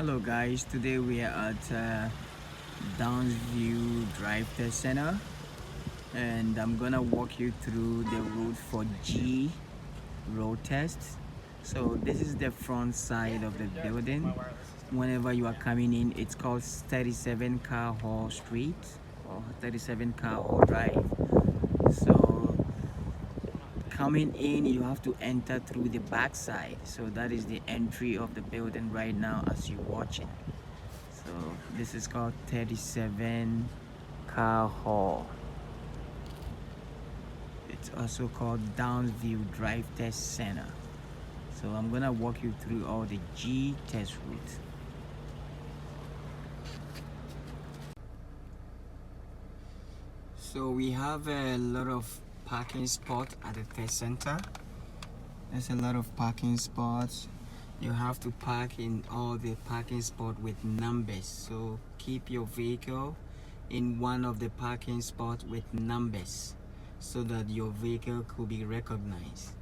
Hello guys, today we are at Downsview Test Centre and I'm gonna walk you through the route for G road test. So this is the front side of the building. Whenever you are coming in, it's called 37 Car Hall Street or 37 Car Hall Drive. So coming in, you have to enter through the back side. So that is the entry of the building right now as you're watching. So this is called 37 Car Hall. It's also called Downsview Test Centre. So I'm gonna walk you through all the G test routes. So we have a lot of parking spots at the test center. There's a lot of parking spots. You have to park in all the parking spots with numbers. So keep your vehicle in one of the parking spots with numbers so that your vehicle could be recognized.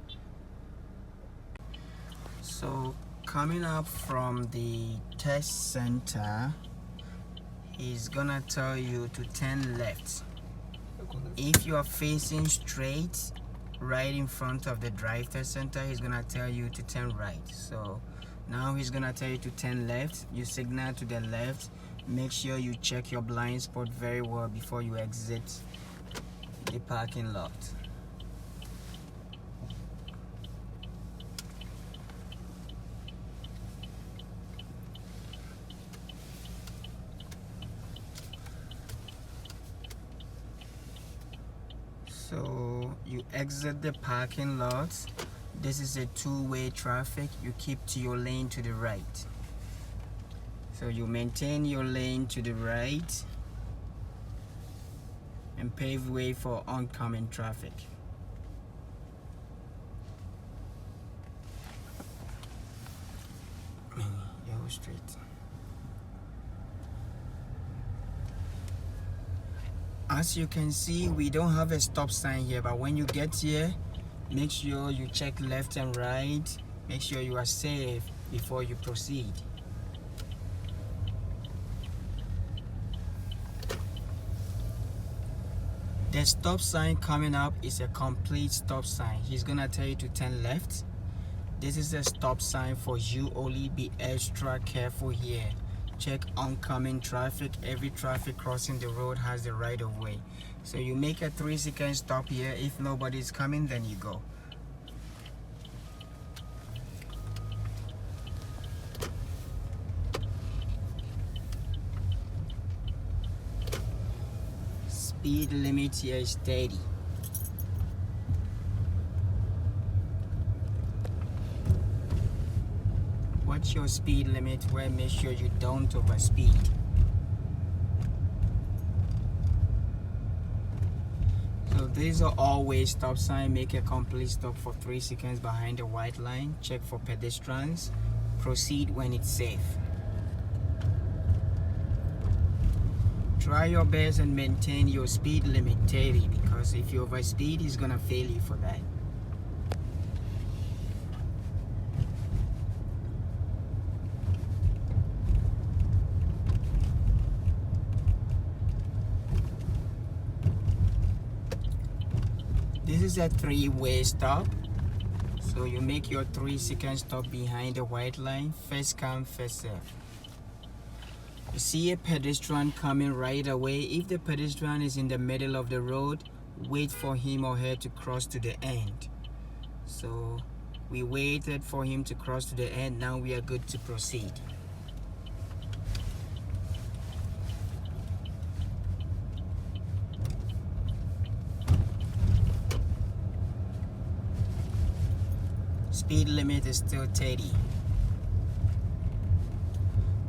So coming up from the test center, he's gonna tell you to turn left. If you are facing straight right in front of the test center, he's gonna tell you to turn right. So now he's gonna tell you to turn left. You signal to the left. Make sure you check your blind spot very well before you exit the parking lot. So you exit the parking lot. This is a two-way traffic. You keep to your lane to the right. So you maintain your lane to the right and pave way for oncoming traffic. Yellow Street. As you can see, we don't have a stop sign here, but when you get here, make sure you check left and right. Make sure you are safe before you proceed. The stop sign coming up is a complete stop sign. He's gonna tell you to turn left. This is a stop sign for you only. Be extra careful here. Check oncoming traffic. Every traffic crossing the road has the right of way. So you make a 3-second stop here. If nobody's coming, then you go. Speed limit here is 30. Watch your speed limit where make sure you don't overspeed. So these are always stop sign. Make a complete stop for 3 seconds behind the white line. Check for pedestrians. Proceed when it's safe. Try your best and maintain your speed limit 30, because if you overspeed, he's gonna fail you for that. This is a 3-way stop. So you make your 3-second stop behind the white line. First come, first serve. You see a pedestrian coming right away. If the pedestrian is in the middle of the road, wait for him or her to cross to the end. So we waited for him to cross to the end. Now we are good to proceed. Speed limit is still 30.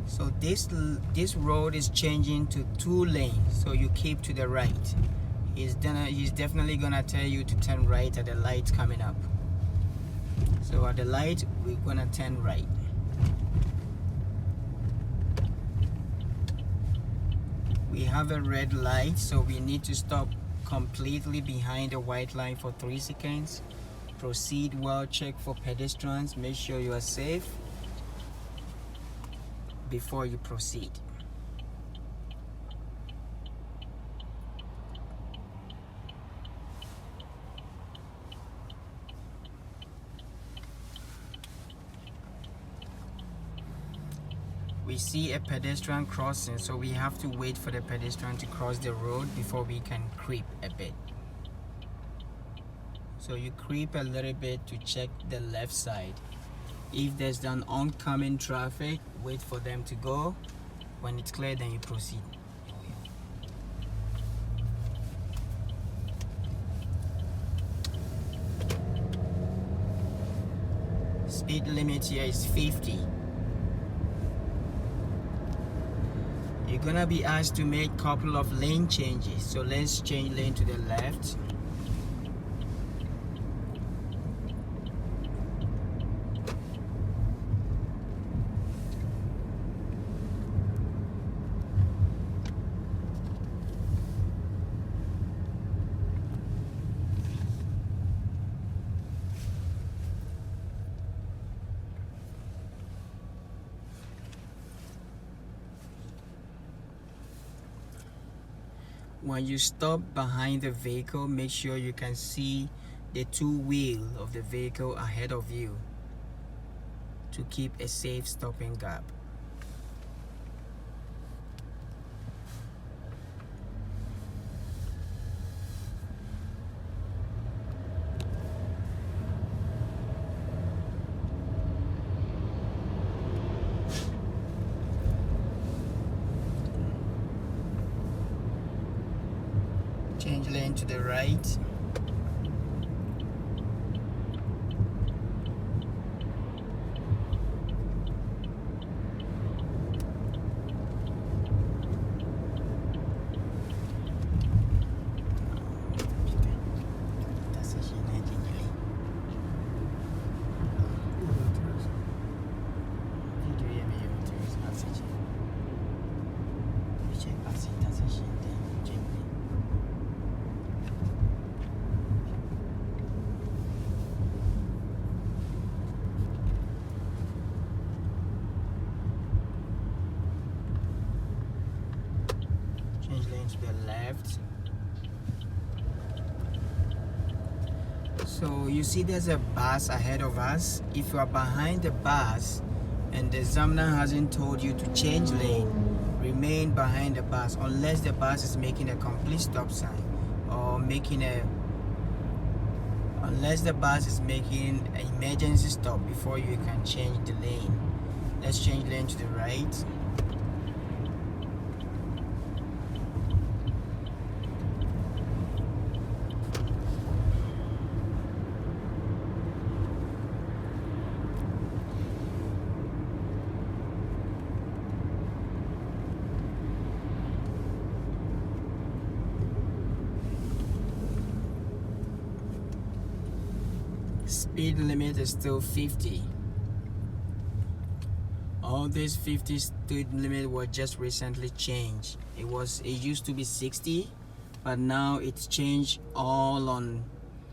So this road is changing to 2 lanes, so you keep to the right. He's definitely gonna tell you to turn right at the light coming up. So at the light, we're gonna turn right. We have a red light, so we need to stop completely behind the white line for 3 seconds. Proceed well, check for pedestrians, make sure you are safe. before you proceed. We see a pedestrian crossing, so we have to wait for the pedestrian to cross the road before we can creep a bit. So you creep a little bit to check the left side. If there's an oncoming traffic, wait for them to go. When it's clear, then you proceed. Speed limit here is 50. You're gonna be asked to make a couple of lane changes. So let's change lane to the left. When you stop behind the vehicle, make sure you can see the two wheels of the vehicle ahead of you to keep a safe stopping gap. Change lane to the right. Change lane to the left. So you see there's a bus ahead of us. If you are behind the bus and the examiner hasn't told you to change lane, remain behind the bus unless the bus is making a complete stop sign or unless the bus is making an emergency stop before you can change the lane. Let's change lane to the right. Speed limit is still 50. All this 50 speed limit was just recently changed. It used to be 60, but now it's changed all on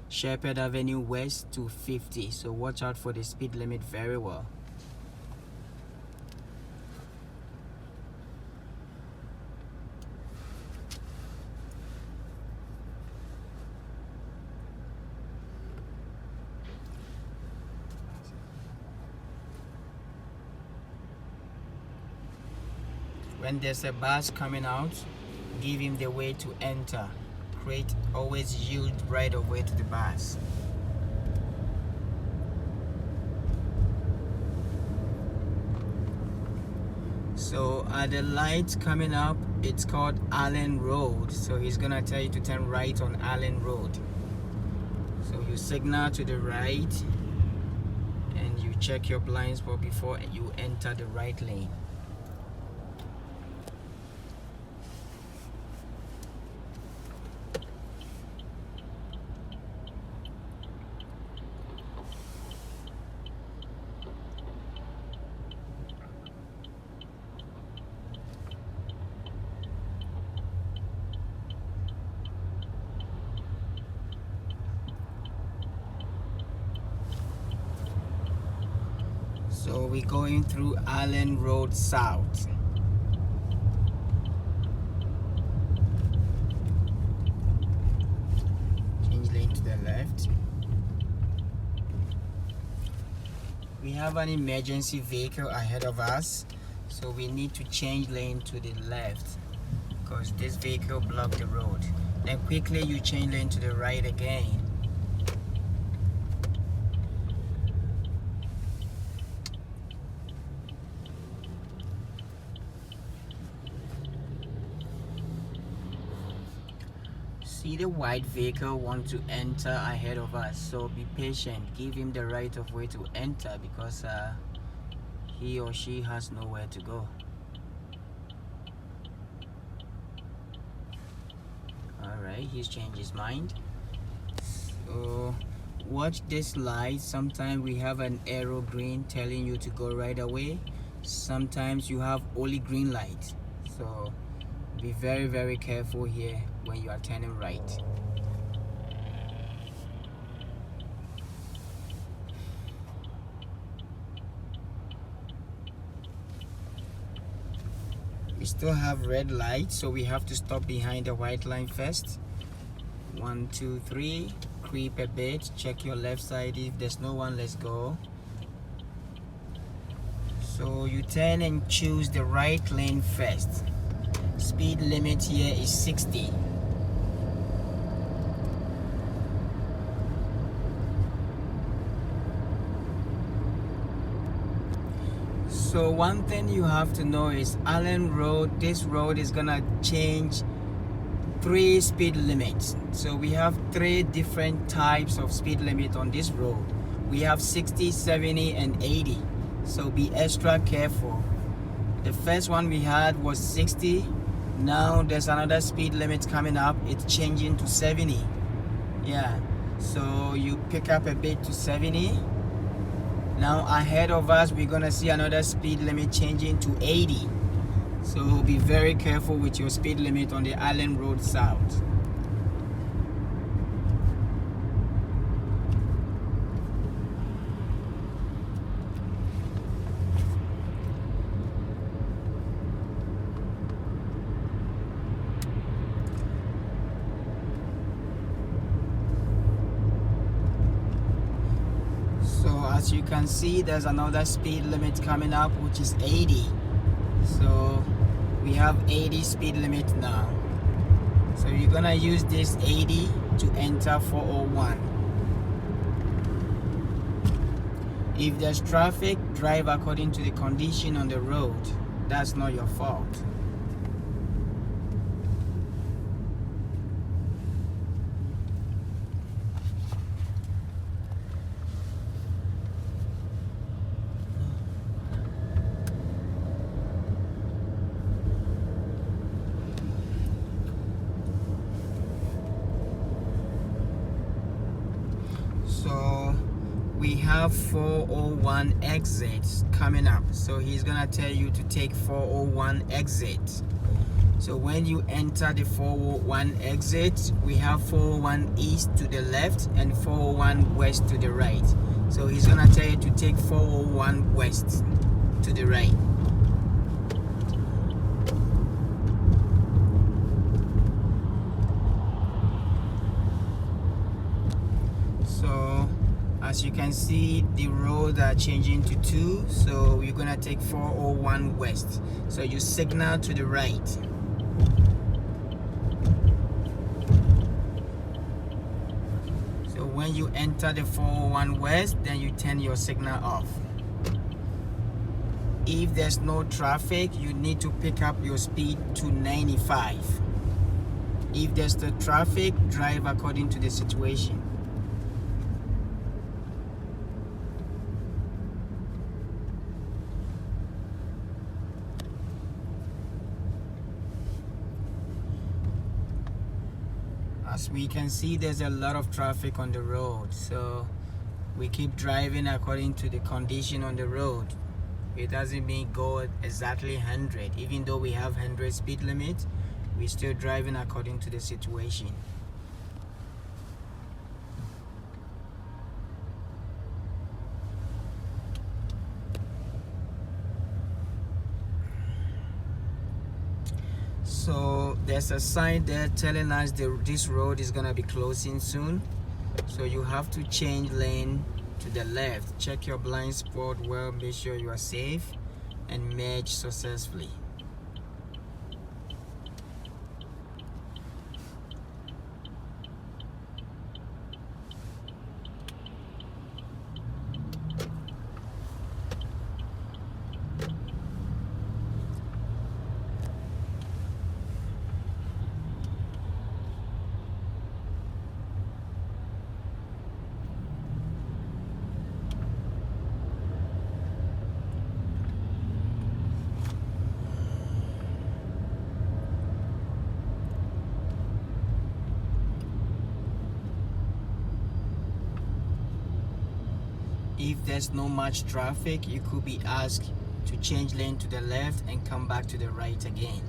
Shepherd Avenue West to 50. So watch out for the speed limit very well. When there's a bus coming out, give him the way to enter. Always yield right of way to the bus. So at the light coming up, it's called Allen Road. So he's gonna tell you to turn right on Allen Road. So you signal to the right and you check your blind spot before you enter the right lane. So we're going through Allen Road South. Change lane to the left. We have an emergency vehicle ahead of us, so we need to change lane to the left because this vehicle blocked the road. Then quickly you change lane to the right again. See the white vehicle want to enter ahead of us, so be patient, give him the right of way to enter because he or she has nowhere to go. Alright, he's changed his mind. So watch this light. Sometimes we have an arrow green telling you to go right away. Sometimes you have only green light, so be very, very careful here when you are turning right. We still have red light, so we have to stop behind the white line first. 1, 2, 3. Creep a bit, check your left side. If there's no one, let's go. So you turn and choose the right lane first. Speed limit here is 60. So one thing you have to know is Allen Road, this road is gonna change 3 speed limits. So we have 3 different types of speed limit on this road. We have 60, 70 and 80. So be extra careful. The first one we had was 60. Now there's another speed limit coming up. It's changing to 70. Yeah, so you pick up a bit to 70. Now ahead of us we're gonna see another speed limit changing to 80. So be very careful with your speed limit on the Allen Road South. As you can see, there's another speed limit coming up, which is 80. So we have 80 speed limit now. So you're gonna use this 80 to enter 401. If there's traffic, drive according to the condition on the road. That's not your fault. So we have 401 exits coming up. So he's gonna tell you to take 401 exit. So when you enter the 401 exit, we have 401 east to the left and 401 west to the right. So he's gonna tell you to take 401 west to the right. So as you can see, the roads are changing to 2, so you're gonna take 401 west. So you signal to the right. So when you enter the 401 west, then you turn your signal off. If there's no traffic, you need to pick up your speed to 95. If there's the traffic, drive according to the situation. As we can see, there's a lot of traffic on the road, so we keep driving according to the condition on the road. It doesn't mean go exactly 100. Even though we have 100 speed limit, we're still driving according to the situation. So there's a sign there telling us this road is gonna be closing soon, so you have to change lane to the left. Check your blind spot well, make sure you are safe, and merge successfully. If there's no much traffic, you could be asked to change lane to the left and come back to the right again.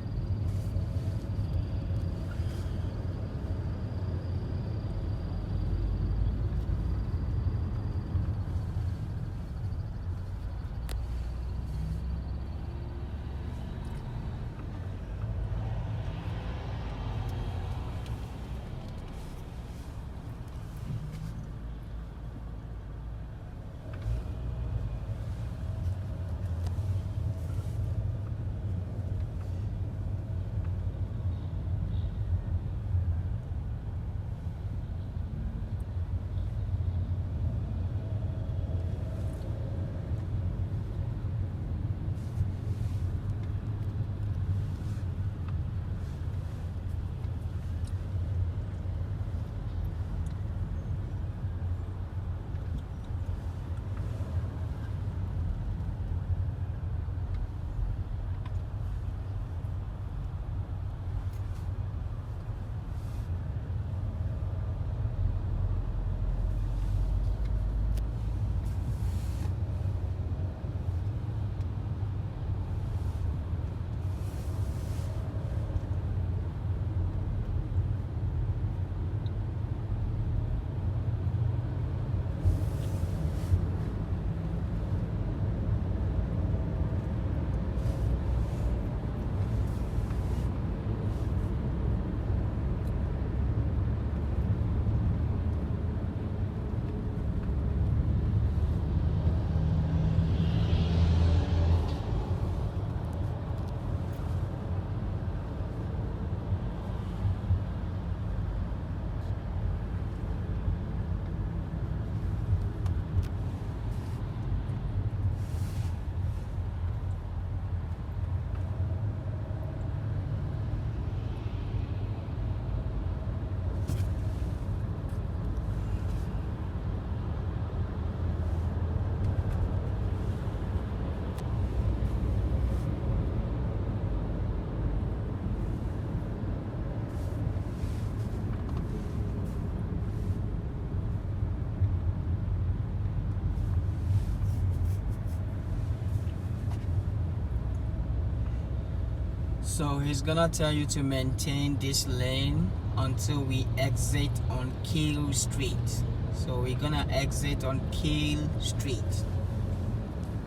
So he's gonna tell you to maintain this lane until we exit on Keel Street. So we're gonna exit on Keel Street.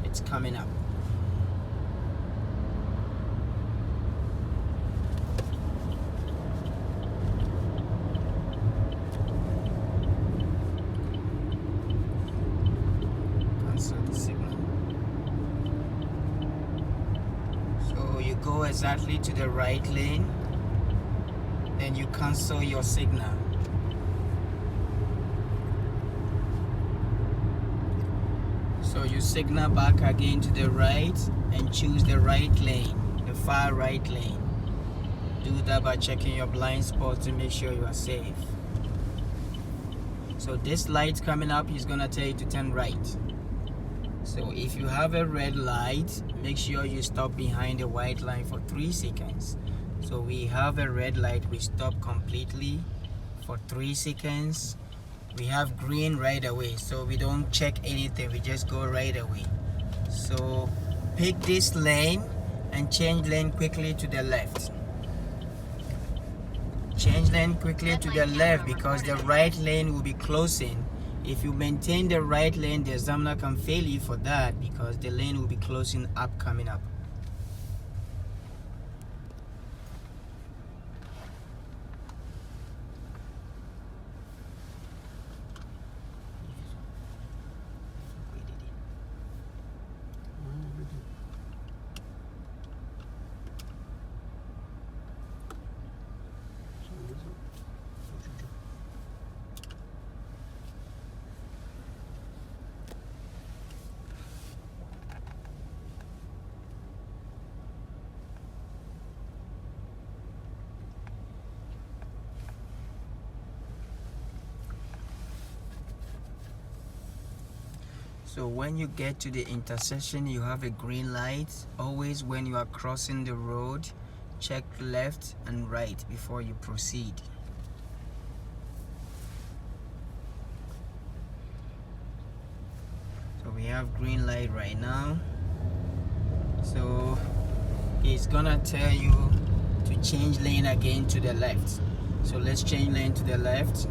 It's coming up. Cancel the signal. So you go exactly to the right lane, then you cancel your signal. So you signal back again to the right and choose the right lane, the far right lane. Do that by checking your blind spot to make sure you are safe. So this light coming up, he's gonna tell you to turn right. So if you have a red light, make sure you stop behind the white line for 3 seconds. So we have a red light, we stop completely for 3 seconds. We have green right away, so we don't check anything, we just go right away. So pick this lane and change lane quickly to the left. Change lane quickly to the left because the right lane will be closing. If you maintain the right lane, the examiner can fail you for that because the lane will be closing up coming up. So when you get to the intersection, you have a green light. Always when you are crossing the road, check left and right before you proceed. So we have green light right now. So it's gonna tell you to change lane again to the left. So let's change lane to the left.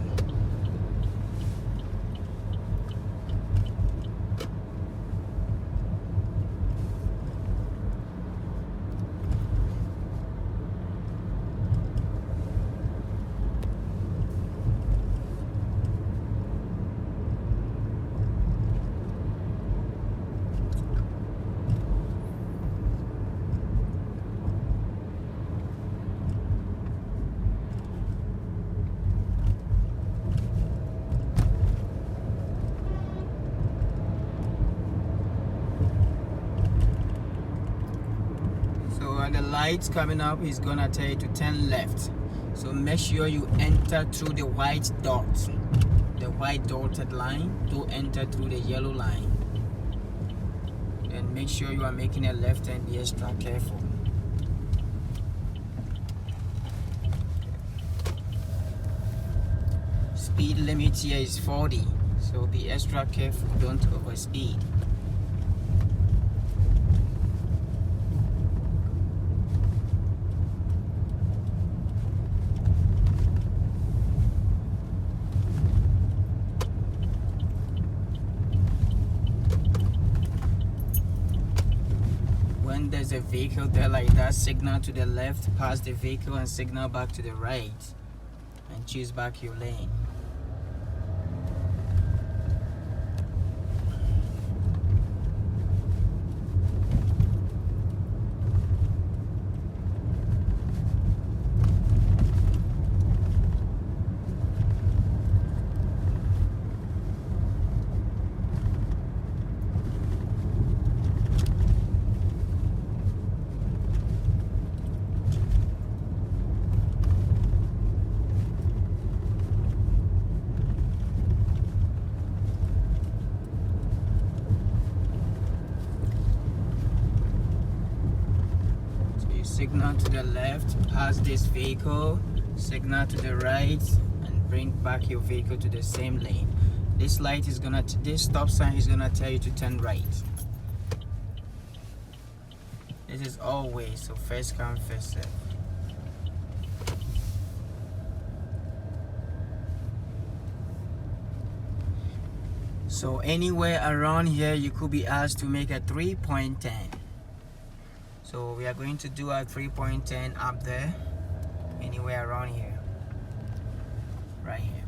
The lights coming up is gonna tell you to turn left, so make sure you enter through the white dot, the white dotted line. Don't enter through the yellow line, and make sure you are making a left and be extra careful. Speed limit here is 40, so be extra careful, don't overspeed. When there's a vehicle there like that, signal to the left, pass the vehicle and signal back to the right, and choose back your lane. Signal to the left, pass this vehicle, signal to the right, and bring back your vehicle to the same lane. This light is gonna, this stop sign is gonna tell you to turn right. This is always, so first come, first serve. So anywhere around here, you could be asked to make a 3.10. So we are going to do our 3.10 up there, anywhere around here, right here.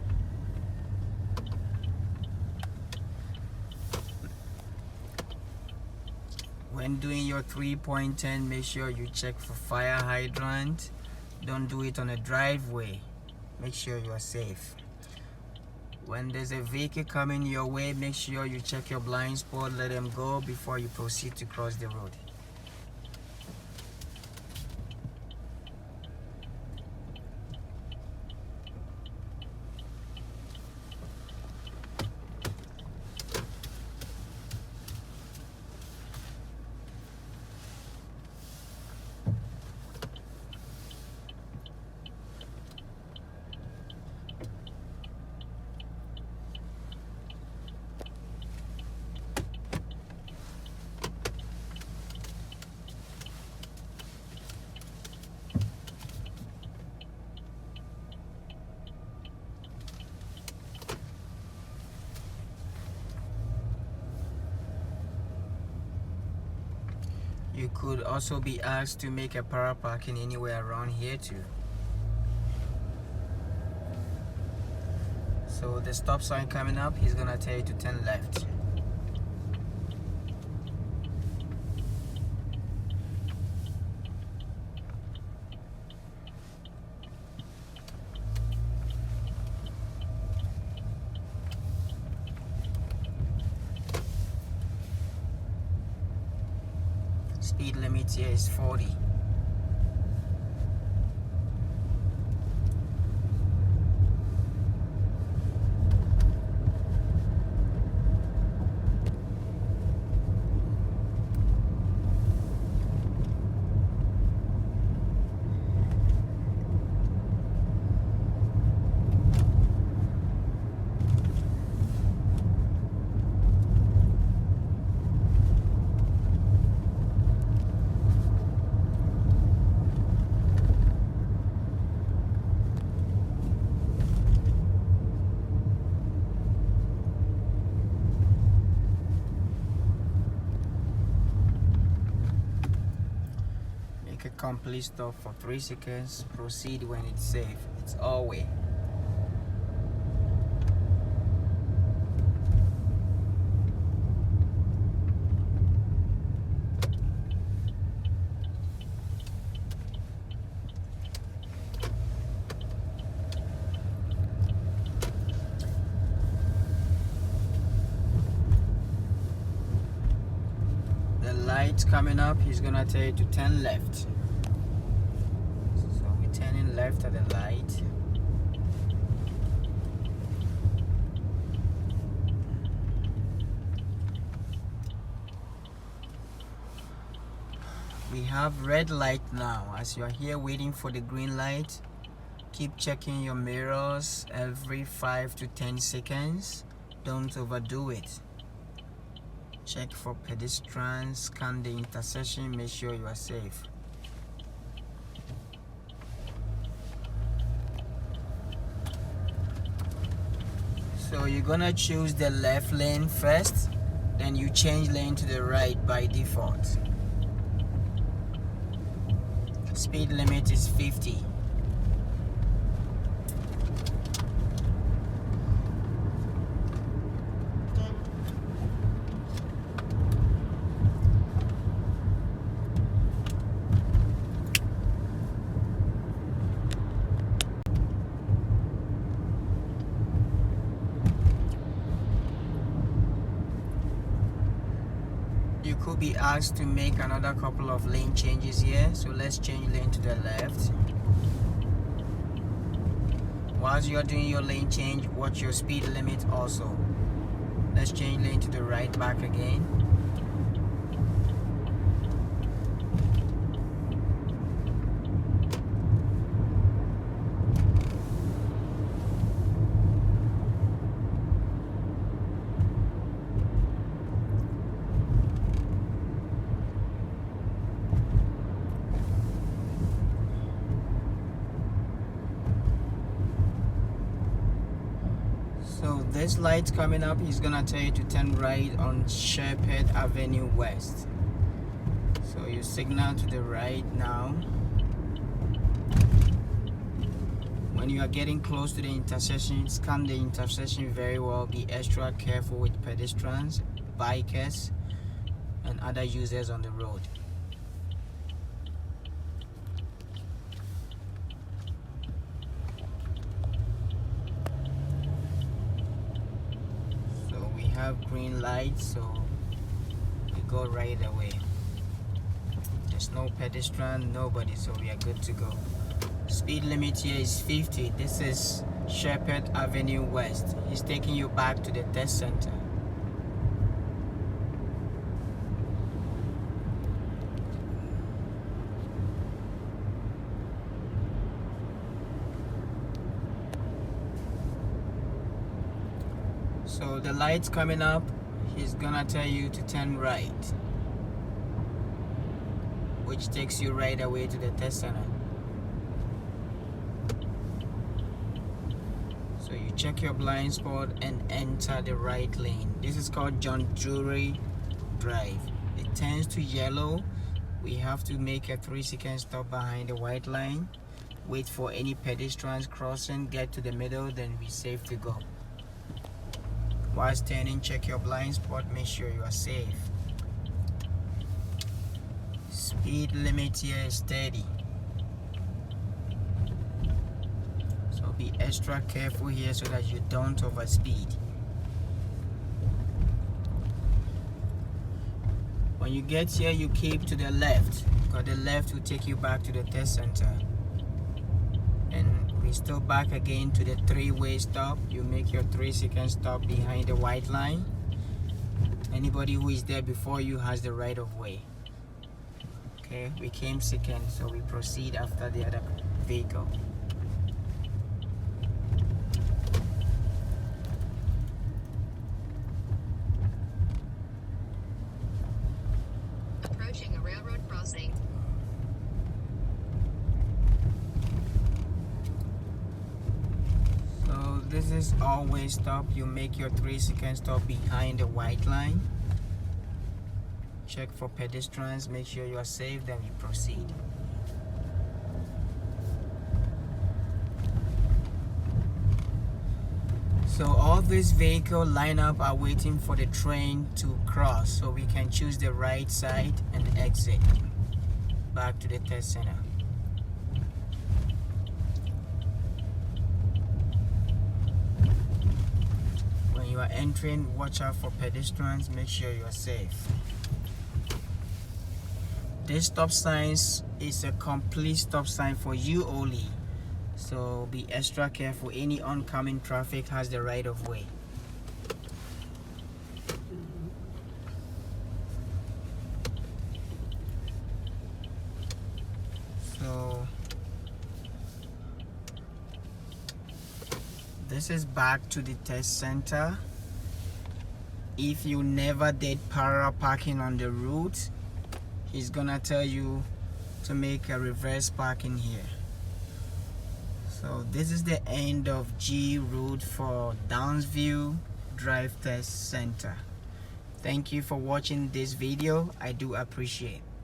When doing your 3.10, make sure you check for fire hydrant. Don't do it on a driveway. Make sure you are safe. When there's a vehicle coming your way, make sure you check your blind spot, let them go before you proceed to cross the road. You could also be asked to make a parallel parking anywhere around here too. So the stop sign coming up, he's gonna tell you to turn left. Speed limit here is 40. Complete stop for 3 seconds. Proceed when it's safe. It's all way. The light's coming up. He's gonna tell you to turn left. So we're turning left at the light. We have red light now. As you're here waiting for the green light, keep checking your mirrors every 5 to 10 seconds. Don't overdo it. Check for pedestrians, scan the intersection, make sure you are safe. So you're gonna choose the left lane first, then you change lane to the right by default. Speed limit is 50. You could be asked to make another couple of lane changes here, so let's change lane to the left. Whilst you're doing your lane change, watch your speed limit also. Let's change lane to the right back again. So this light's coming up, he's gonna tell you to turn right on Shepherd Avenue West. So you signal to the right now. When you are getting close to the intersection, scan the intersection very well. Be extra careful with pedestrians, bikers, and other users on the road. Have green light, so we go right away. There's no pedestrian, nobody, so we are good to go. Speed limit here is 50. This is Shepherd Avenue West. He's taking you back to the test center. So the light's coming up, he's gonna tell you to turn right, which takes you right away to the test center. So you check your blind spot and enter the right lane. This is called John Drury Drive. It turns to yellow. We have to make a 3-second stop behind the white line. Wait for any pedestrians crossing, get to the middle, then we're safe to go. While turning, check your blind spot, make sure you are safe. Speed limit here is 30. So be extra careful here so that you don't overspeed. When you get here, you keep to the left, because the left will take you back to the test center. And we still back again to the 3-way stop. You make your 3-second stop behind the white line. Anybody who is there before you has the right of way. Okay, we came second, so we proceed after the other vehicle. Approaching a railroad crossing. This is always stop. You make your 3-second stop behind the white line. Check for pedestrians, make sure you are safe, then you proceed. So all these vehicles line up are waiting for the train to cross, so we can choose the right side and exit back to the test center. When you are entering, watch out for pedestrians, make sure you are safe. This stop sign is a complete stop sign for you only, so be extra careful. Any oncoming traffic has the right of way. So this is back to the test center. If you never did parallel parking on the route, he's gonna tell you to make a reverse parking here. So this is the end of G route for Downsview Drive Test Center. Thank you for watching this video. I do appreciate it.